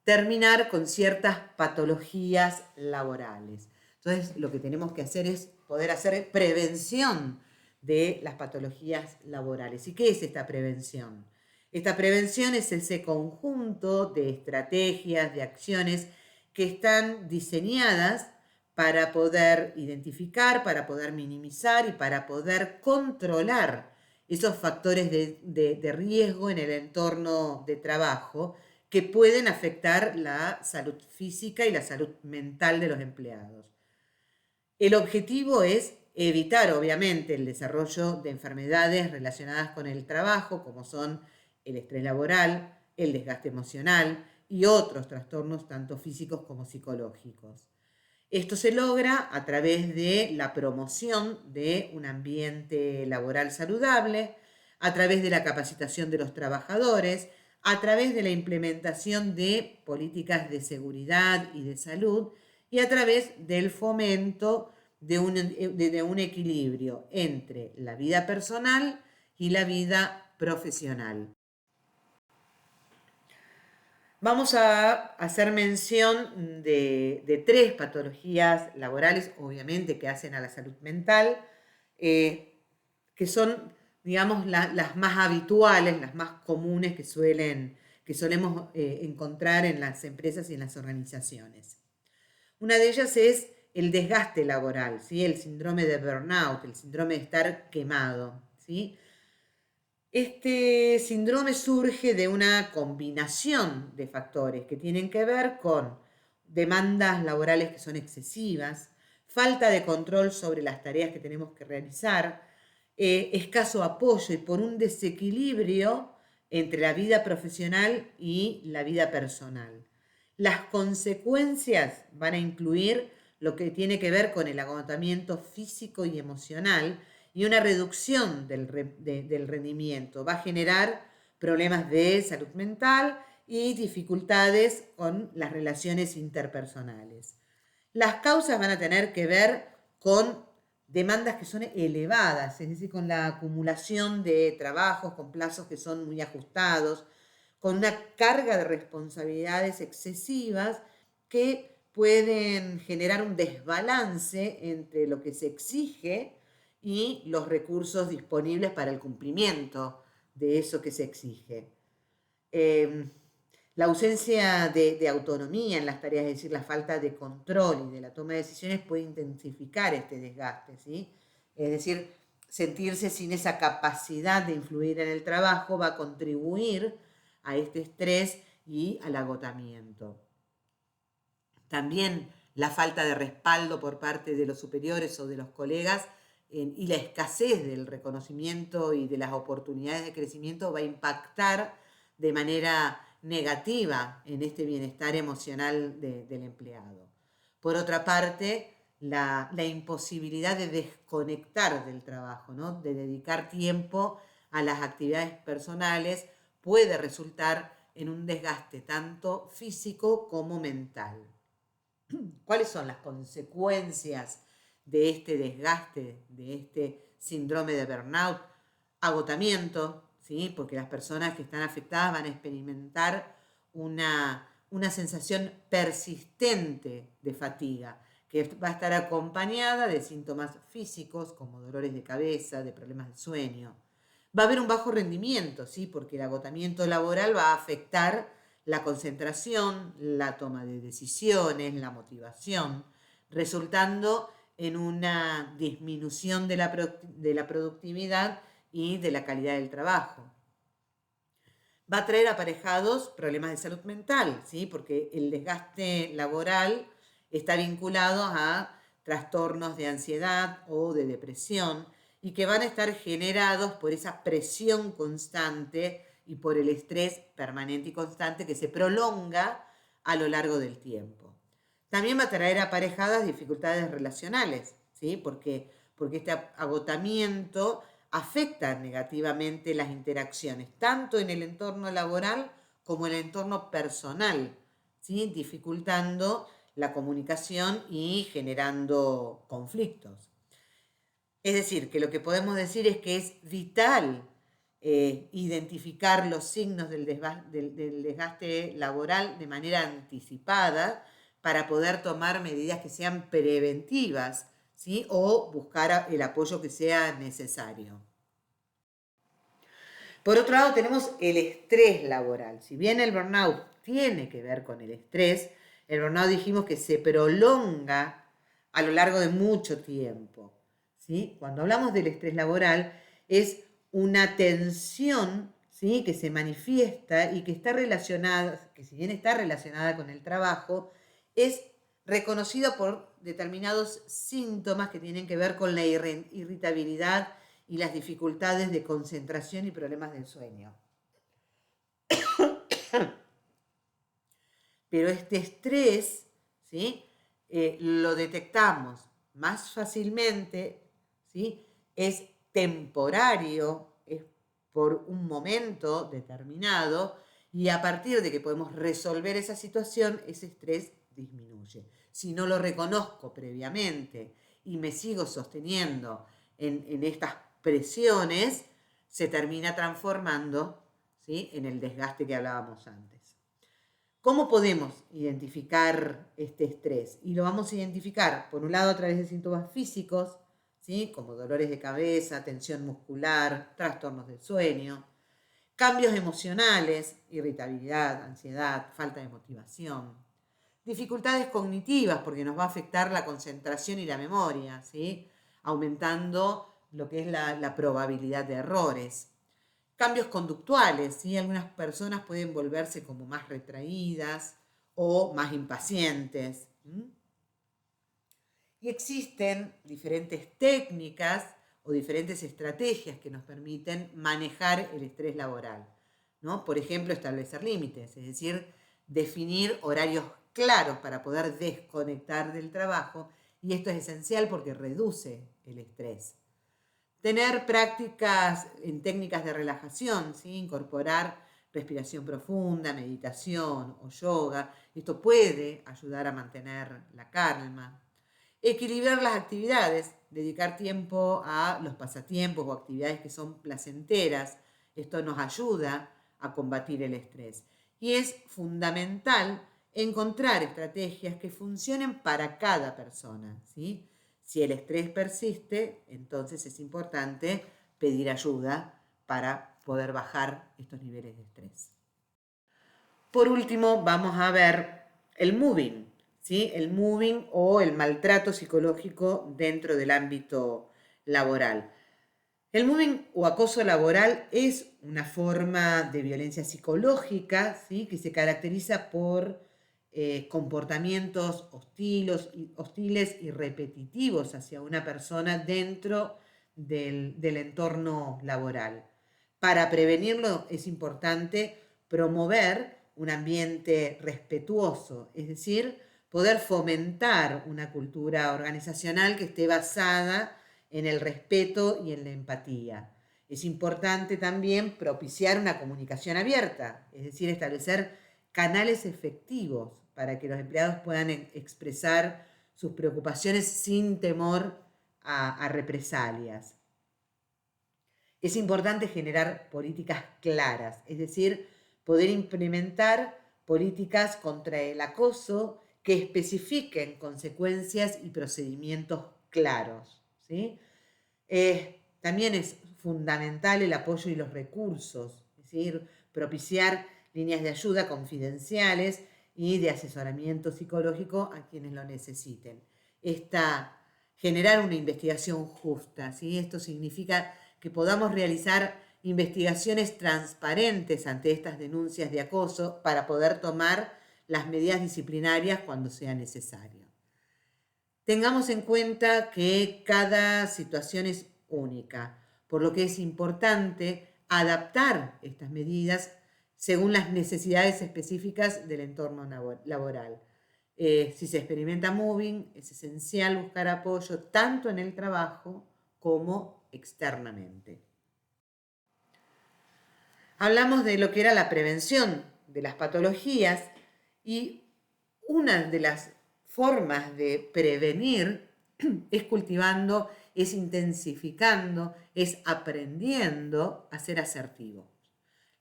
terminar con ciertas patologías laborales. Entonces, lo que tenemos que hacer es poder hacer prevención de las patologías laborales. ¿Y qué es esta prevención? Esta prevención es ese conjunto de estrategias, de acciones que están diseñadas para poder identificar, para poder minimizar y para poder controlar esos factores de riesgo en el entorno de trabajo que pueden afectar la salud física y la salud mental de los empleados. El objetivo es evitar, obviamente, el desarrollo de enfermedades relacionadas con el trabajo, como son el estrés laboral, el desgaste emocional y otros trastornos tanto físicos como psicológicos. Esto se logra a través de la promoción de un ambiente laboral saludable, a través de la capacitación de los trabajadores, a través de la implementación de políticas de seguridad y de salud y a través del fomento de un equilibrio entre la vida personal y la vida profesional. Vamos a hacer mención de 3 patologías laborales, obviamente, que hacen a la salud mental, que son, digamos, las más habituales, las más comunes que solemos encontrar en las empresas y en las organizaciones. Una de ellas es el desgaste laboral, ¿sí? El síndrome de burnout, el síndrome de estar quemado, ¿sí? Este síndrome surge de una combinación de factores que tienen que ver con demandas laborales que son excesivas, falta de control sobre las tareas que tenemos que realizar, escaso apoyo y por un desequilibrio entre la vida profesional y la vida personal. Las consecuencias van a incluir lo que tiene que ver con el agotamiento físico y emocional, y una reducción del rendimiento. Va a generar problemas de salud mental y dificultades con las relaciones interpersonales. Las causas van a tener que ver con demandas que son elevadas, es decir, con la acumulación de trabajos, con plazos que son muy ajustados, con una carga de responsabilidades excesivas que pueden generar un desbalance entre lo que se exige y los recursos disponibles para el cumplimiento de eso que se exige. La ausencia de autonomía en las tareas, es decir, la falta de control y de la toma de decisiones puede intensificar este desgaste, ¿sí? Es decir, sentirse sin esa capacidad de influir en el trabajo va a contribuir a este estrés y al agotamiento. También la falta de respaldo por parte de los superiores o de los colegas y la escasez del reconocimiento y de las oportunidades de crecimiento va a impactar de manera negativa en este bienestar emocional del empleado. Por otra parte, la imposibilidad de desconectar del trabajo, ¿no? De dedicar tiempo a las actividades personales puede resultar en un desgaste tanto físico como mental. ¿Cuáles son las consecuencias de este desgaste, de este síndrome de burnout? Agotamiento, ¿sí? Porque las personas que están afectadas van a experimentar una sensación persistente de fatiga, que que va a estar acompañada de síntomas físicos como dolores de cabeza, de problemas de sueño. Va a haber un bajo rendimiento, ¿sí? Porque el agotamiento laboral va a afectar la concentración, la toma de decisiones, la motivación, resultando en una disminución de la productividad y de la calidad del trabajo. Va a traer aparejados problemas de salud mental, ¿sí? Porque el desgaste laboral está vinculado a trastornos de ansiedad o de depresión y que van a estar generados por esa presión constante y por el estrés permanente y constante que se prolonga a lo largo del tiempo. También va a traer aparejadas dificultades relacionales, ¿sí? Porque este agotamiento afecta negativamente las interacciones, tanto en el entorno laboral como en el entorno personal, ¿sí? Dificultando la comunicación y generando conflictos. Es decir, que lo que podemos decir es que es vital identificar los signos del desgaste laboral de manera anticipada para poder tomar medidas que sean preventivas, ¿sí? O buscar el apoyo que sea necesario. Por otro lado, tenemos el estrés laboral. Si bien el burnout tiene que ver con el estrés, el burnout dijimos que se prolonga a lo largo de mucho tiempo, ¿sí? Cuando hablamos del estrés laboral, es una tensión, ¿sí? Que se manifiesta y que está relacionada, que si bien está relacionada con el trabajo, es reconocido por determinados síntomas que tienen que ver con la irritabilidad y las dificultades de concentración y problemas del sueño. Pero este estrés, ¿sí? Lo detectamos más fácilmente, ¿sí? Es temporario, es por un momento determinado, y a partir de que podemos resolver esa situación, ese estrés disminuye. Si no lo reconozco previamente y me sigo sosteniendo en estas presiones, se termina transformando, ¿sí? En el desgaste que hablábamos antes. ¿Cómo podemos identificar este estrés? Y lo vamos a identificar, por un lado, a través de síntomas físicos, ¿sí? Como dolores de cabeza, tensión muscular, trastornos del sueño, cambios emocionales, irritabilidad, ansiedad, falta de motivación, dificultades cognitivas, porque nos va a afectar la concentración y la memoria, ¿sí? Aumentando lo que es la probabilidad de errores. Cambios conductuales, ¿sí? Algunas personas pueden volverse como más retraídas o más impacientes. Y existen diferentes técnicas o diferentes estrategias que nos permiten manejar el estrés laboral, ¿no? Por ejemplo, establecer límites, es decir, definir horarios claros para poder desconectar del trabajo, y esto es esencial porque reduce el estrés. Tener prácticas en técnicas de relajación, ¿sí? Incorporar respiración profunda, meditación o yoga. Esto puede ayudar a mantener la calma. Equilibrar las actividades, dedicar tiempo a los pasatiempos o actividades que son placenteras. Esto nos ayuda a combatir el estrés. Y es fundamental encontrar estrategias que funcionen para cada persona, ¿sí? Si el estrés persiste, entonces es importante pedir ayuda para poder bajar estos niveles de estrés. Por último, vamos a ver el moving, ¿sí? El moving o el maltrato psicológico dentro del ámbito laboral. El moving o acoso laboral es una forma de violencia psicológica, ¿sí? Que se caracteriza por comportamientos hostiles y repetitivos hacia una persona dentro del entorno laboral. Para prevenirlo es importante promover un ambiente respetuoso, es decir, poder fomentar una cultura organizacional que esté basada en el respeto y en la empatía. Es importante también propiciar una comunicación abierta, es decir, establecer canales efectivos para que los empleados puedan expresar sus preocupaciones sin temor a represalias. Es importante generar políticas claras, es decir, poder implementar políticas contra el acoso que especifiquen consecuencias y procedimientos claros, ¿sí? También es fundamental el apoyo y los recursos, es decir, propiciar líneas de ayuda confidenciales y de asesoramiento psicológico a quienes lo necesiten. Generar una investigación justa, ¿sí? Esto significa que podamos realizar investigaciones transparentes ante estas denuncias de acoso para poder tomar las medidas disciplinarias cuando sea necesario. Tengamos en cuenta que cada situación es única, por lo que es importante adaptar estas medidas según las necesidades específicas del entorno laboral. Si se experimenta mobbing, es esencial buscar apoyo tanto en el trabajo como externamente. Hablamos de lo que era la prevención de las patologías y una de las formas de prevenir es cultivando, es intensificando, es aprendiendo a ser asertivo.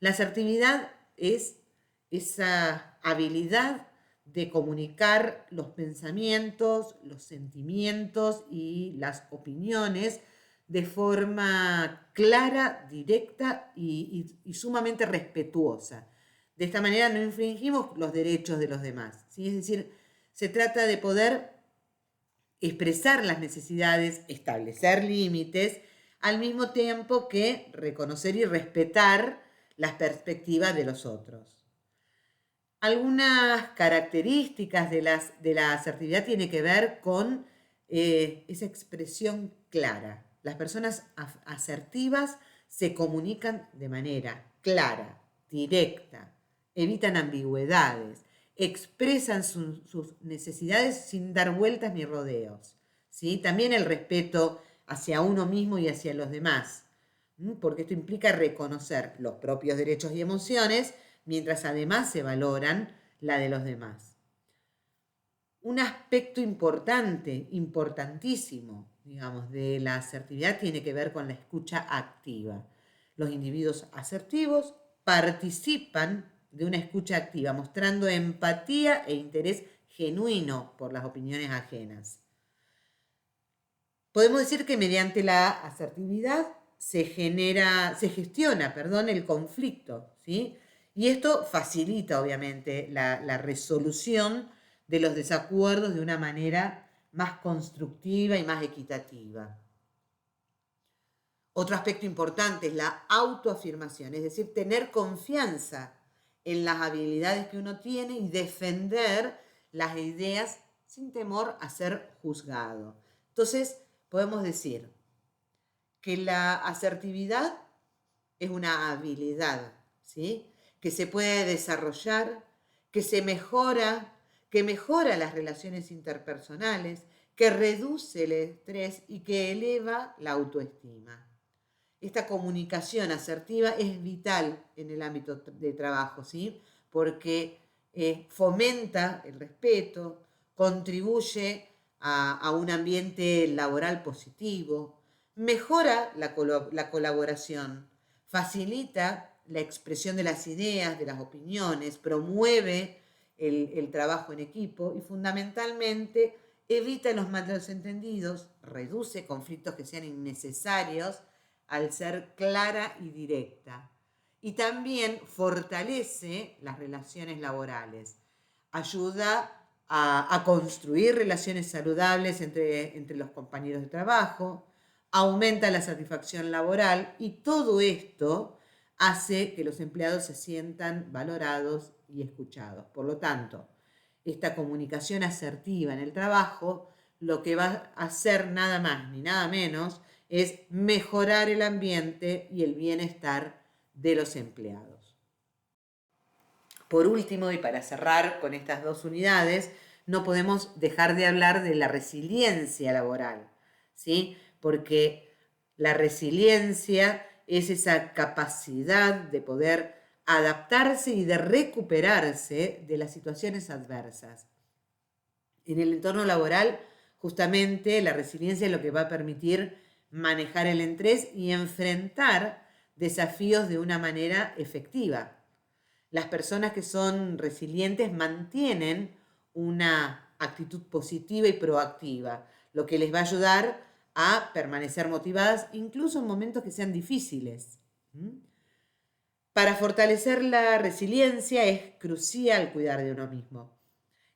La asertividad es esa habilidad de comunicar los pensamientos, los sentimientos y las opiniones de forma clara, directa y sumamente respetuosa. De esta manera no infringimos los derechos de los demás, ¿sí? Es decir, se trata de poder expresar las necesidades, establecer límites, al mismo tiempo que reconocer y respetar las perspectivas de los otros. Algunas características de la asertividad tienen que ver con esa expresión clara. Las personas asertivas se comunican de manera clara, directa, evitan ambigüedades, expresan sus necesidades sin dar vueltas ni rodeos, ¿sí? También el respeto hacia uno mismo y hacia los demás, porque esto implica reconocer los propios derechos y emociones, mientras además se valoran la de los demás. Un aspecto importante, importantísimo, digamos, de la asertividad tiene que ver con la escucha activa. Los individuos asertivos participan de una escucha activa, mostrando empatía e interés genuino por las opiniones ajenas. Podemos decir que mediante la asertividad se gestiona, el conflicto, ¿sí? Y esto facilita, obviamente, la resolución de los desacuerdos de una manera más constructiva y más equitativa. Otro aspecto importante es la autoafirmación, es decir, tener confianza en las habilidades que uno tiene y defender las ideas sin temor a ser juzgado. Entonces, podemos decir que la asertividad es una habilidad, ¿sí? Que se puede desarrollar, que mejora las relaciones interpersonales, que reduce el estrés y que eleva la autoestima. Esta comunicación asertiva es vital en el ámbito de trabajo, ¿sí? Porque fomenta el respeto, contribuye a un ambiente laboral positivo, mejora la colaboración, facilita la expresión de las ideas, de las opiniones, promueve el trabajo en equipo y fundamentalmente evita los malos entendidos, reduce conflictos que sean innecesarios al ser clara y directa. Y también fortalece las relaciones laborales, ayuda a construir relaciones saludables entre los compañeros de trabajo, aumenta la satisfacción laboral y todo esto hace que los empleados se sientan valorados y escuchados. Por lo tanto, esta comunicación asertiva en el trabajo lo que va a hacer nada más ni nada menos es mejorar el ambiente y el bienestar de los empleados. Por último, y para cerrar con estas dos unidades, no podemos dejar de hablar de la resiliencia laboral, ¿sí? Porque la resiliencia es esa capacidad de poder adaptarse y de recuperarse de las situaciones adversas. En el entorno laboral, justamente, la resiliencia es lo que va a permitir manejar el estrés y enfrentar desafíos de una manera efectiva. Las personas que son resilientes mantienen una actitud positiva y proactiva, lo que les va a ayudar a permanecer motivadas incluso en momentos que sean difíciles. Para fortalecer la resiliencia es crucial cuidar de uno mismo.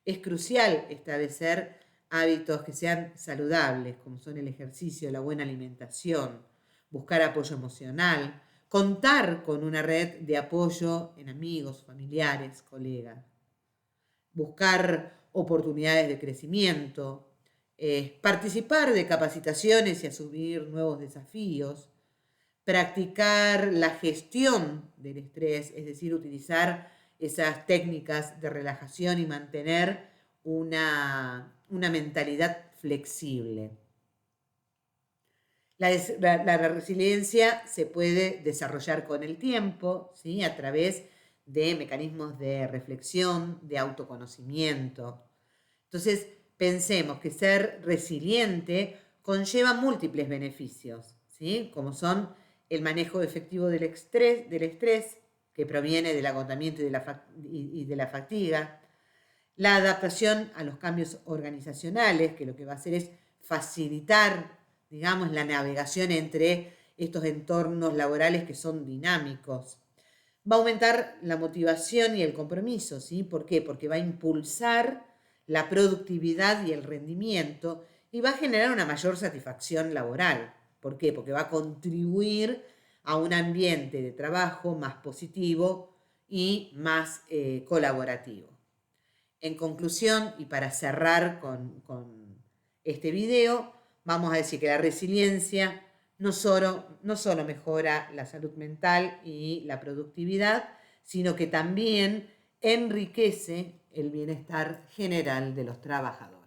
Es crucial establecer hábitos que sean saludables, como son el ejercicio, la buena alimentación, buscar apoyo emocional, contar con una red de apoyo en amigos, familiares, colegas, buscar oportunidades de crecimiento, participar de capacitaciones y asumir nuevos desafíos, practicar la gestión del estrés, es decir, utilizar esas técnicas de relajación y mantener una mentalidad flexible. La resiliencia se puede desarrollar con el tiempo, ¿sí? A través de mecanismos de reflexión, de autoconocimiento. Entonces, pensemos que ser resiliente conlleva múltiples beneficios, ¿sí? Como son el manejo efectivo del estrés que proviene del agotamiento y de la fatiga, la adaptación a los cambios organizacionales, que lo que va a hacer es facilitar, digamos, la navegación entre estos entornos laborales que son dinámicos. Va a aumentar la motivación y el compromiso, ¿sí? ¿Por qué? Porque va a impulsar la productividad y el rendimiento y va a generar una mayor satisfacción laboral. ¿Por qué? Porque va a contribuir a un ambiente de trabajo más positivo y más colaborativo. En conclusión, y para cerrar con este video, vamos a decir que la resiliencia no solo mejora la salud mental y la productividad, sino que también enriquece el bienestar general de los trabajadores.